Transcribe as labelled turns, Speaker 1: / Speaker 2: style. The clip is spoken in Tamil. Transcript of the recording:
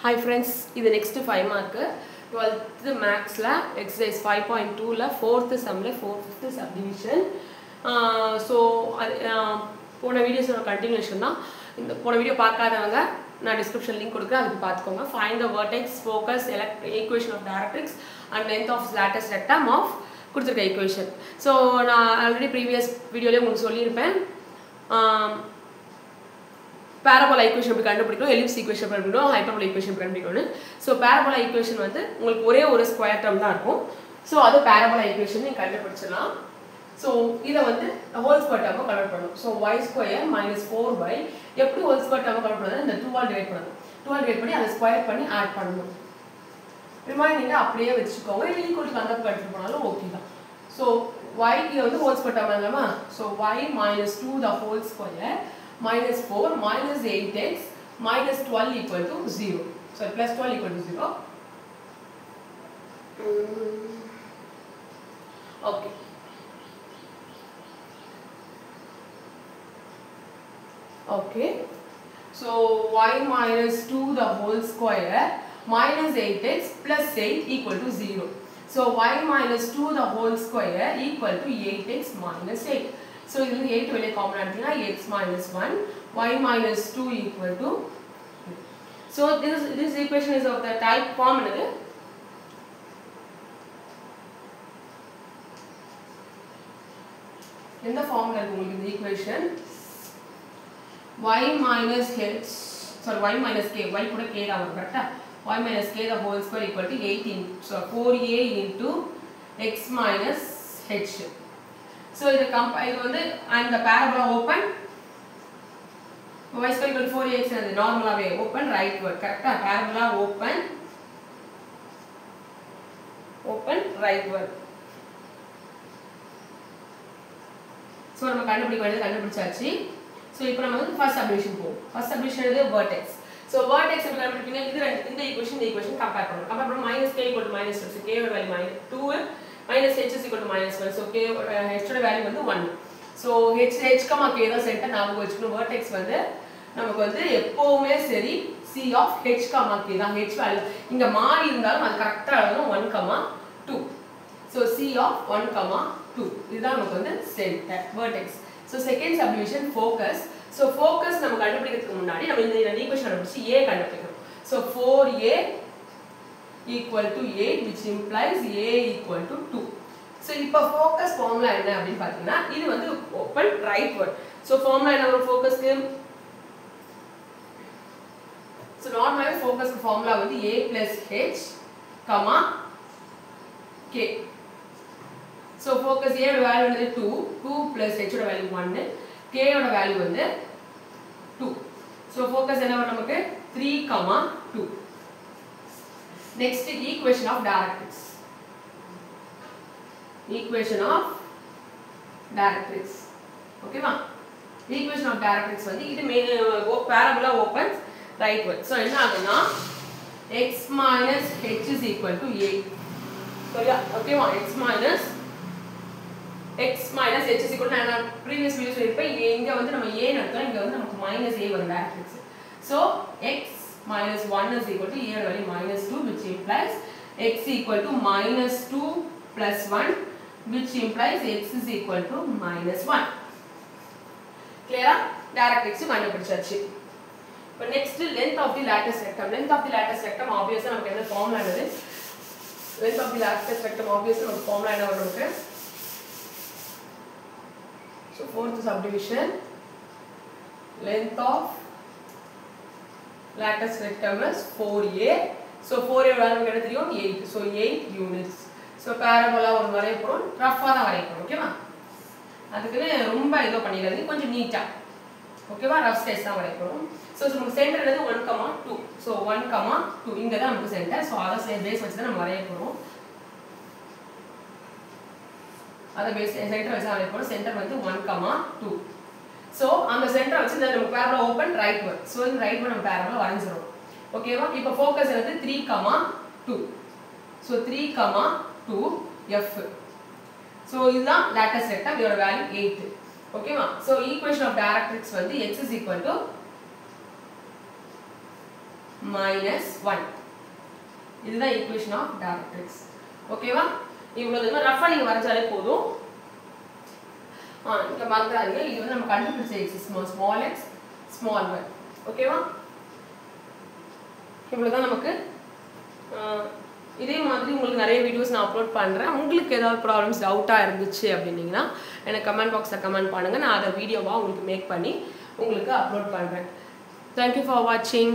Speaker 1: Hi friends, this is next 5 mark 12th maths la exercise 5.2 la 4th sum la 4th subdivision. So போன வீடியோஸ் continuation தான். இந்த போன வீடியோ பார்க்காதவங்க நான் description link கொடுக்கிறேன், அதுக்கு பார்த்துக்கோங்க. Find the vertex, focus, equation of directrix and length of lattice rectum of கொடுத்திருக்க equation. So நான் already previous வீடியோலயே உங்களுக்கு சொல்லியிருப்பேன். Parabola equation எப்படி கண்டுபிடிக்கணும், ellipse equation எப்படி கண்டுபிடிக்கணும், hyperbola equation எப்படி கண்டுபிடிக்கணும். So parabola equation வந்து உங்களுக்கு ஒரே ஒரு ஸ்கொயர் டேர்ம் தான் இருக்கும். So அது parabola equation நீங்க கண்டுபிடிச்சலாம். So இத வந்து whole square term கன்வர்ட் பண்ணனும். So y square minus 4y எப்படி whole square term கன்வர்ட் பண்றது, இந்த 2 ஆல் டிவைட் பண்ணனும். 2 ஆல் டிவைட் பண்ணி அதை ஸ்கொயர் பண்ணி ஆட் பண்ணனும். ரிமைனிங் அப்படியே வெச்சுக்கோங்க. இல்ல ஈக்குவல் டு கன்வர்ட் பண்ணிட்டு போனாலும் ஓகே தான். So y க்கு வந்து whole square term எழுதலாமா? So y minus 2 the whole square minus 4 minus 8x minus 12 equal to 0. So plus 12 equal to 0. Okay. Okay. So y minus 2 the whole square minus 8x plus 8 equal to 0. So y minus 2 the whole square equal to 8x minus 8. So this is 8 வெளியே காமன் எடுத்தீங்கன்னா x minus 1, y minus 2 equal to. So this equation is of the type form என்னது? இந்த ஃபார்ம்ல இருக்கு உங்களுக்கு இந்த equation y minus h sorry y minus k, y கூட k தான் வரும் கரெக்ட்டா? y minus k the whole square equal to 18, so 4a into x minus h. So இது வந்து and the parabola open y square equal to 4ax and normally open rightward correct. Parabola open rightward. So நம்ம கண்டுபிடிச்சாச்சு. So இப்போ நம்ம வந்து first subdivision போவோம். First subdivision is vertex. So vertex எப்படி கண்டுபிடிப்பீங்க? இது இந்த equation கம்பேர் பண்ணனும். கம்பேர் பண்ணா -k equal to -2. So k ஓட value -2 minus h is equal to -1. So k h ஓட வேல்யூ வந்து 1. So h k தான் சென்டர் நாம வெச்சுக்கணும். vertex வந்து நமக்கு வந்து எப்பவுமே சரி c of h k தான். h வேல்யூ இங்க மாறி இருந்தாலும் அது கரெக்ட்டா எழுதணும் 1, 2. So c of 1, 2 இதுதான் நமக்கு வந்து centre vertex. So second subdivision focus. So focus நம்ம கண்டுபிடிக்கிறதுக்கு முன்னாடி நம்ம இந்த ஈக்குவேஷன் கண்டுபிடிச்சு a கண்டுபிடிக்கணும். So 4a equal to 8 which implies a equal to 2. So இப்போ focus formula என்ன அப்படினு பாத்தீங்கன்னா இது வந்து open rightward. So formula என்ன வரும் focusக்கு? So normally focus formula வந்து a plus h comma k. So focus a ஓட வேல்யூ வந்து 2 plus h ஓட வேல்யூ 1, k ஓட வேல்யூ வந்து 2. So focus என்ன வரும் நமக்கு 3, 2. Next equation of directrix. Equation of directrix. Okay ma? Equation of directrix வந்து இது parabola opens rightward. So என்ன ஆகும்னா x minus h is equal to a. சரியா? Okay ma? x minus h is equal to நான் previous video சொல்லிருப்பேன். இங்க வந்து நம்ம a ன்னு எடுத்தோம், இங்க வந்து நமக்கு minus a வரும் directrix. So x minus 1 is equal to a value minus 2 which implies x equal to minus 2 plus 1 which implies x is equal to minus 1. Clear? Directrix கண்டுபிடிச்சாச்சு. இப்போ next length of the lattice rectum. Length of the lattice rectum obviously நமக்கு என்ன ஃபார்முலா என்னது? Length of the lattice rectum obviously நமக்கு ஃபார்முலா என்ன வரும் நமக்கு? So fourth subdivision length of lattice rectum is 4a. So 4a value என்ன தெரியும்? 8. So 8 units. So parabola ஒரு வரைய போறோம், ரஃப்பா தான் வரைய போறோம். ஓகேவா? அதுக்கு ரொம்ப இதோ பண்ணிடாதீங்க, கொஞ்சம் நீட்டா. ஓகேவா? ரஃப் ஸ்கெட்ச் தான் வரைய போறோம். So நமக்கு சென்டர் என்னது 1, 2. So 1, 2 இங்க தான் நமக்கு சென்டர். So அத பேஸ் வச்சு தான் நம்ம வரைய போறோம். அத பேஸ் சென்டர் வச்சு வரைய போறோம். சென்டர் வந்து 1, 2. So அந்த சென்டர் வச்சு நம்ம parabola open rightward. So இந்த rightward நம்ம parabola வரைஞ்சிரோம். ஓகேவா? இப்போ ஃபோக்கஸ் என்னது 3, 2. So 3, 2 f. So இதுதான் lattice rectum, இதோட வேல்யூ 8. ஓகேவா? So equation of directrix வந்து x is equal to minus 1. இதுதான் equation of directrix. ஓகேவா? இவ்வளவு ரஃபா நீங்க வரைஞ்சாலே போதும். இங்க மறந்துடாதீங்க, இது வந்து நம்ம கண்டுபிடிச்ச x small x small y. ஓகேவா? இவ்வளவுதான் நமக்கு. இதே மாதிரி உங்களுக்கு நிறைய வீடியோஸ் நான் அப்லோட் பண்றேன். உங்களுக்கு ஏதாவது ப்ராப்ளம்ஸ் டவுட்டா இருந்துச்சு அப்படினீங்கன்னா எனக்கு கமெண்ட் பாக்ஸ்ல கமெண்ட் பண்ணுங்க. நான் அத வீடியோவா உங்களுக்கு மேக் பண்ணி உங்களுக்கு அப்லோட் பண்றேன். Thank you for watching.